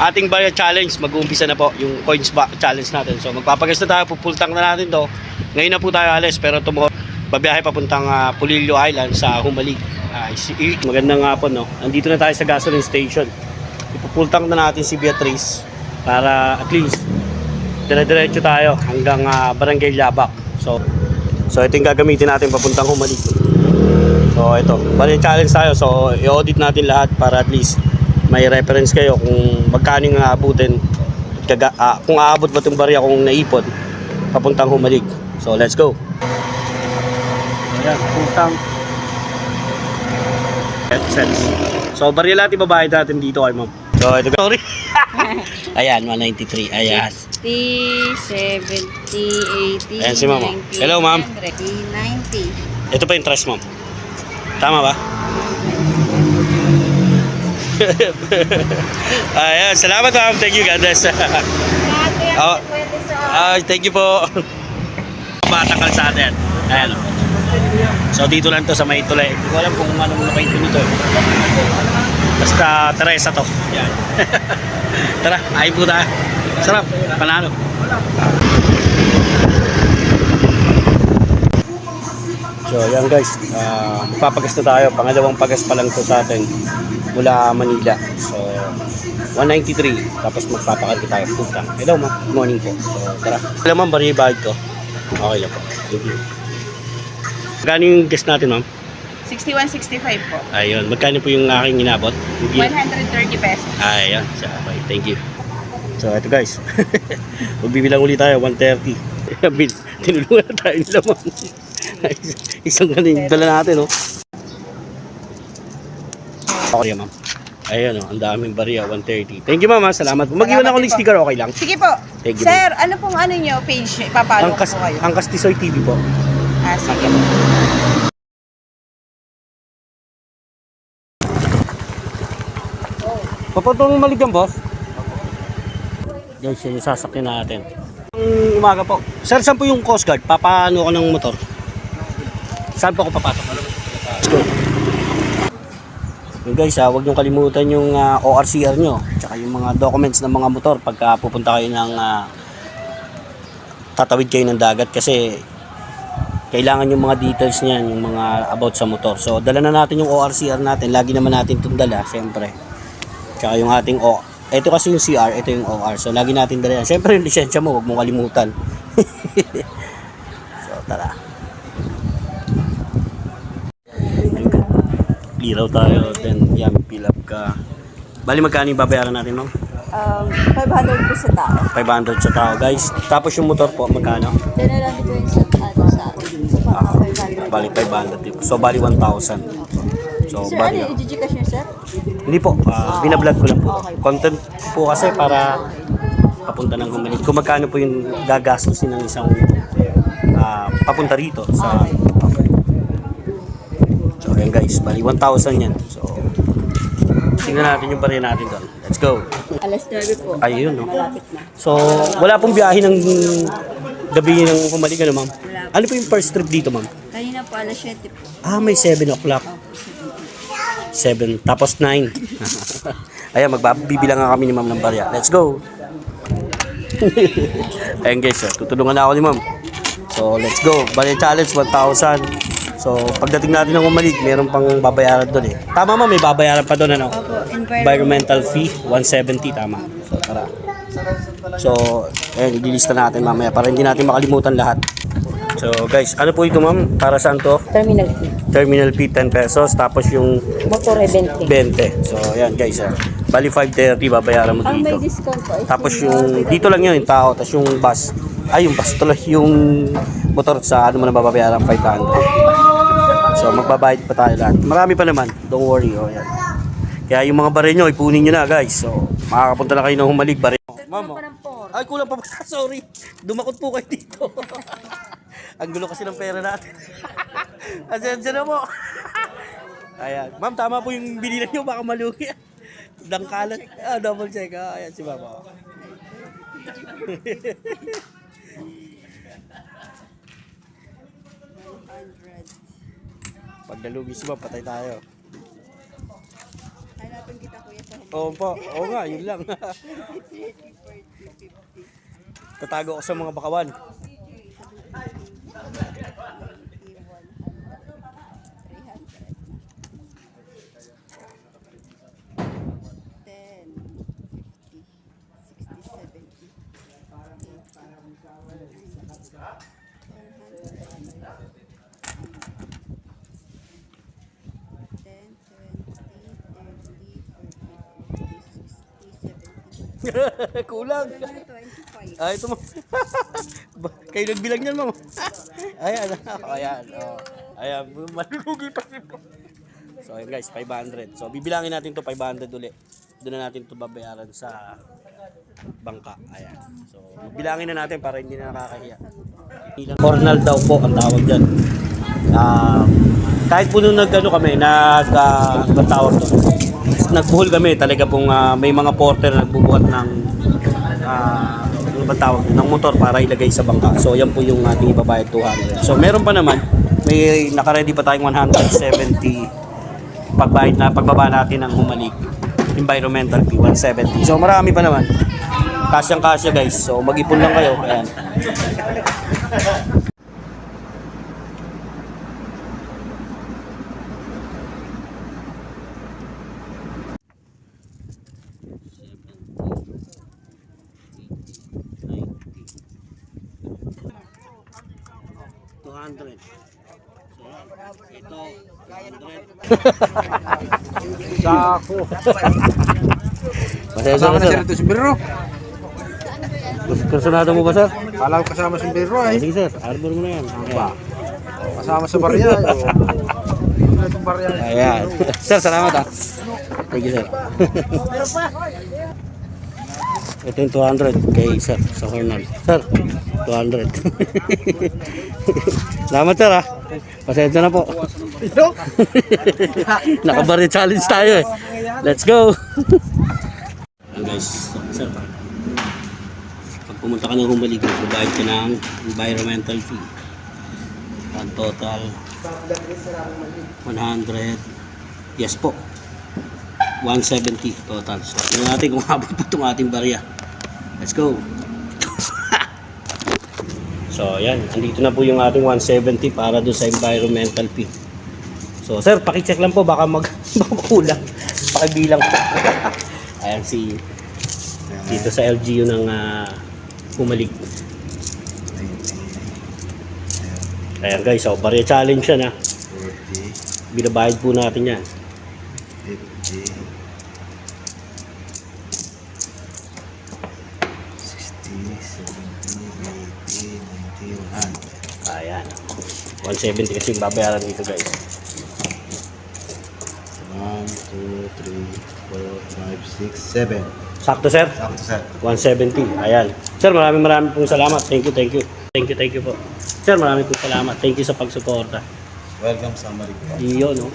Ating barya challenge, mag-uumpisa na po yung coins challenge natin. So magpapagas na tayo, pupultang na natin to. Ngayon na po tayo alis, pero tomorrow babiyahe papuntang Pulilio Island sa Humalig. Magandang hapon, no? Nandito na tayo sa gasoline station. Ipupultang na natin si Beatrice para at least dire-diretso tayo hanggang Barangay Labak. So ito yung gagamitin natin papuntang Humalig. So ito, barya challenge tayo. So i-audit natin lahat para at least may reference kayo kung magkano yung aabutin, kung aabot ba itong barya kung naipon papuntang Humalig. So let's go. Ayan, puntang cents. So barya lahat ibabayad natin dito kay ma'am. So ito, sorry. Ayan, 193. Ayan, 60, 70, 80, ayan si ma'am. Hello ma'am. 90. Ito pa yung trust ma'am. Tama ba? Ayan, salamat ma'am. Thank you, God bless. Thank you po. Batakal sa atin. Ayan. So dito lang to sa may tulay. Hindi ko alam kung anong location nito. Basta Teresa to. Ayan. Tara, ayun po tayo. Sarap, panalo. So yan guys, magpapagas na tayo. Pangalawang pagas pa lang to sa atin mula Manila. So 193, tapos magpapakal tayo puntang. Hello ma'am, good morning po. So tara. Hello ma'am, bari bayad ko. Okay lang po. Thank you. Magkano yung guest natin ma'am? 61.65 po. Ayun, magkano po yung aking inabot? 130 pesos. Ayun, okay, thank you. So ito guys, magbibilang ulit tayo, 130. Tinulungan na tayo nila ma'am. Isang galing dala natin, oh. Okay, ma'am. Ayan, oh, ang daming barya, 130. Thank you, ma'am. Salamat po. Mag-iwan ako ng sticker, okay lang? Sige po. Thank you, Sir, ano pong ano nyo page? Papalo ko kayo. Angkas Tisoy TV po. Sige. Papatong maligyan, boss. Guys, yun yung sasakyan natin. Umaga po. Sir, saan po yung Coast Guard? Papaano ko ng motor? Saan po ako papasok? Let's go. Yung guys, huwag niyong kalimutan yung ORCR nyo. Tsaka yung mga documents ng mga motor pagka pupunta kayo ng tatawid kayo ng dagat. Kasi kailangan yung mga details niyan, yung mga about sa motor. So, dala na natin yung ORCR natin. Lagi naman natin itong dala, syempre. Tsaka yung ating ito kasi yung CR, ito yung OR. So, lagi natin dala yan. Syempre, yung lisensya mo, huwag mong kalimutan. So, tara. Liraw tayo, then yan, fill up ka. Bali, magkano yung babayaran natin, ma'am? 500 po sa tao. 500 sa tao, guys. Tapos yung motor po, magkano? Tinarami ko yung sa Bali, 500. So, bali 1,000. So, sir, bali, ano, i-gcash nyo, sir? hindi po, binablog ko lang po. Okay. Content po kasi para papunta ng Humalig. Kung magkano po yung gagastusin ng isang papunta rito sa... So, ayan guys, bali 1,000 yan. So, tingnan natin yung barya natin doon. Let's go. Alas 9 po. Ayun, no? Malapit na. So, wala pong biyahe ng gabi ng Humalig, ano ma'am? Ano po yung first trip dito, ma'am? Kanina po, alas 7 po. May 7 o'clock. 7, tapos 9. Ayan, magbibilang nga kami ni ma'am ng barya. Let's go. Ayan guys, tutulungan na ako ni ma'am. So, let's go. Barya challenge, 1,000. So, pagdating natin ng Humalig, meron pang babayaran doon eh. Tama ma'am, may babayaran pa doon, ano? Opo, Environmental fee, 170, tama. So, tara. So, ayan, ililista natin mamaya para hindi natin makalimutan lahat. So, guys, ano po ito ma'am? Para saan to? Terminal fee. Terminal fee, 10 pesos. Tapos yung Motor 20. 20. So, ayan guys. Bali 530 babayaran mo Ang may dito. discount po. Tapos yung, dito lang yun, yung tao. Tapos yung bus. Yung bus tuloy. Yung motor sa ano mo na babayaran, 500. So, magbabayad pa tayo lahat. Marami pa naman. Don't worry. O, yan. Kaya yung mga baril nyo, ipunin nyo na guys. So, makakapunta na kayo ng Humalig. Baril. Ma'am, ay kulang pa. Sorry. Dumakot po kayo dito. Ang gulo kasi ng pera natin. Asensya na mo. Ayan. Ma'am, tama po yung binilan nyo. Baka malugi. Dangkalat. Double check. Ayan si mama. Pag nalugi si ma'am, patay tayo. Hanapin kita ko. kuya sa Oo po. Oo nga, yun lang. 30, 40, 50. Tatago ako sa mga bakawan. 10, 50, 60, 70, 80, 100, 110, 120, 130, 140, 150, 160, 170. Kulang. Kulang na 25. Ay, ito mo. Kayo nagbilang niyan, ma'am. Ayan. Ayan. Oh. Ayan. Malulugi pa siya. So, ayun guys, 500. So, bibilangin natin to 500 ulit. Doon na natin to babayaran sa bangka. Ayan. So, bilangin na natin para hindi na nakakahiya. Cornal daw po ang tawag dyan. Kahit po nung kami, ang tawag to, nagbuhol kami, talaga pong may mga porter na nagbubuhat ng ano ba tawag, ng motor para ilagay sa bangka. So, yan po yung ating ibabayad 200. So, meron pa naman, may nakaredy pa tayong 170 pagbaba natin ng Humalig environmental fee 170. So marami pa naman. Kasyang-kasya guys. So mag-ipon lang kayo. Ayan. $200. Ito, 100. Sako. Pasensya Kasama na na sir. sir ito si Biro. Kursunado mo ba sir? Kala ko kasama si Biro Oh, ay. sige sir, arbor mo na yan. Ayan. Kasama sa barya. Itong barya. Ayan. Sir, salamat ah. Thank you sir. Ito yung 200 kay sir sa Cornal. Sir, 200. Salamat sir ah. Pasensya na po. Nakabarya challenge tayo eh. Let's go. Ayan guys, sir. Pag pumunta ka ng Humalig, provide ka ng environmental fee. Ang total 100. Yes po. 170 total. So, tingnan natin kung abot pa itong ating barya. Let's go. So, ayan. Andito na po yung ating 170 para doon sa environmental fee. So, sir, pakicheck lang po. Baka kulang. Pakibilang po. Ayan si dito sa LGU ng Humalig. Ayan guys, so barya challenge yan ha. 40, Binabayad po natin yan. 50, 60, 70, 80, 90, 100. Ayan. 170 kasi yung babayaran dito guys. 1, 2, 3, 4, 5, 6, 7. Sakto sir? Sakto sir. 170. Ayan. Sir, maraming pong salamat. Thank you. Thank you po. Sir, maraming pong salamat. Thank you sa pagsuporta. Welcome sa Marig. Iyon, no?